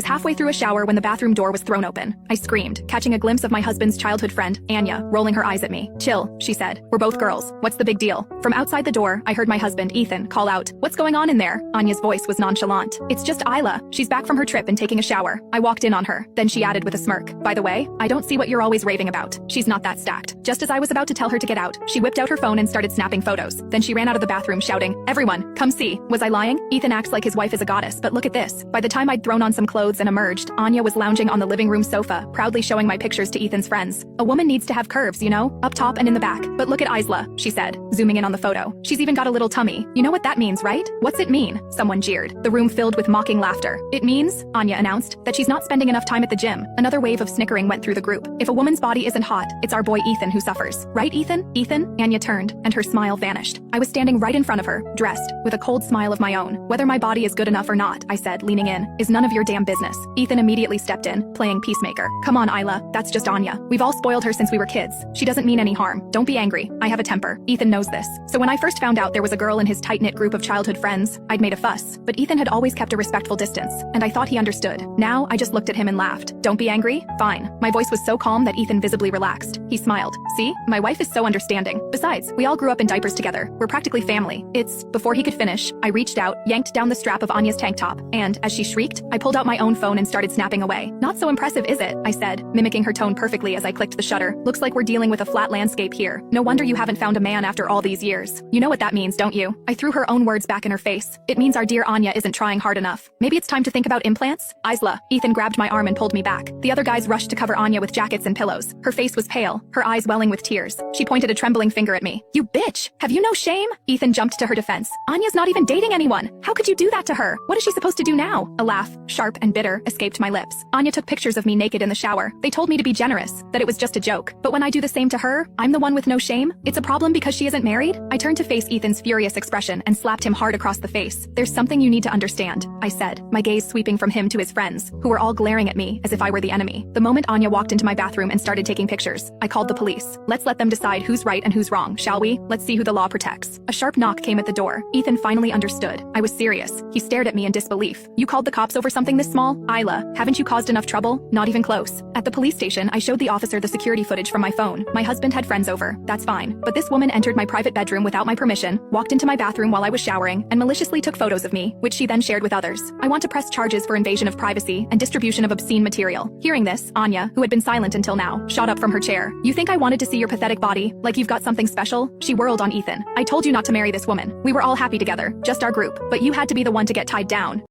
halfway through a shower when the bathroom door was thrown open. I screamed, catching a glimpse of my husband's childhood friend, Anya, rolling her eyes at me. Chill, she said. We're both girls. What's the big deal? From outside the door, I heard my husband, Ethan, call out, "What's going on in there?" Anya's voice was nonchalant. "It's just Isla. She's back from her trip and taking a shower." I walked in on her. Then she added with a smirk, "By the way, I don't see what you're always raving about. She's not that stacked." Just as I was about to tell her to get out, she whipped out her phone and started snapping photos. Then she ran out of the bathroom shouting, "Everyone, come see." Was I lying? Ethan acts like his wife is a goddess, but look at this. By the time I'd thrown on some clothes and emerged, Anya was lounging on the living room sofa, proudly showing my pictures to Ethan's friends. "A woman needs to have curves, you know, up top and in the back. But look at Isla," she said, zooming in on the photo. "She's even got a little tummy. You know what that means, right?" "What's it mean?" Someone jeered. The room filled with mocking laughter. "It means," Anya announced, "that she's not spending enough time at the gym." Another wave of snickering went through the group. "If a woman's body isn't hot, it's our boy Ethan who suffers. Right, Ethan?" "Ethan?" Anya turned, and her smile vanished. I was standing right in front of her, dressed, with a cold smile of my own. "Whether my body is good enough or not," I said, leaning in, "is none of your damn business." Ethan immediately stepped in, playing peacemaker. "Come on, Isla, that's just Anya. We've all spoiled her since we were kids. She doesn't mean any harm. Don't be angry. I have a temper. Ethan knows this. So when I first found out there was a girl in his tight-knit group of childhood friends, I'd made a fuss. But Ethan had always kept a respectful distance, and I thought he understood. Now, I just looked at him and laughed. "Don't be angry? Fine." My voice was so calm that Ethan visibly relaxed. He smiled. "See? My wife is so understanding. Besides, we all grew up in diapers together. We're practically family. It's..." Before he could finish, I reached out, yanked down the strap of Anya's tank top, and, as she shrieked, I pulled out my own phone and started snapping away. "Not so impressive, is it?" I said, mimicking her tone perfectly as I clicked the shutter. "Looks like we're dealing with a flat landscape here. No wonder you haven't found a man after all these years. You know what that means, don't you?" I threw her own words back in her face. "It means our dear Anya isn't trying hard enough. Maybe it's time to think about implants?" Isla. Ethan grabbed my arm and pulled me back. The other guys rushed to cover Anya with jackets and pillows. Her face was pale, her eyes welling with tears. She pointed a trembling finger at me. "You bitch! Have you no shame?" Ethan jumped to her defense. "Anya's not even dating anyone. How could you do that to her? What is she supposed to do now?" A laugh, sharp and bitter, escaped my lips. "Anya took pictures of me naked in the shower. They told me to be generous, that it was just a joke. But when I do the same to her, I'm the one with no shame? It's a problem because she isn't married?" I turned to face Ethan's furious expression and slapped him hard across the face. "There's something you need to understand," I said, my gaze sweeping from him to his friends, who were all glaring at me as if I were the enemy. The moment Anya walked into my bathroom and started taking pictures, I called the police. "Let's let them decide who's right and who's wrong, shall we? Let's see who the law protects." A sharp knock came at the door. Ethan finally understood. I was serious. He stared at me in disbelief. "You called the cops over something this small? Isla, haven't you caused enough trouble?" "Not even close." At the police station, I showed the officer the security footage from my phone. My husband had friends over. That's fine. But this woman entered my private bedroom without my permission, walked into my bathroom while I was showering, and maliciously took photos of me, which she then shared with others. I want to press charges for invasion of privacy and distribution of obscene material. Hearing this, Anya, who had been silent until now, shot up from her chair. "You think I wanted to see your pathetic body? Like you've got something special?" She whirled on Ethan. "I told you not to marry this woman. We were all happy together, just our group. But you had to be the one to get tied down."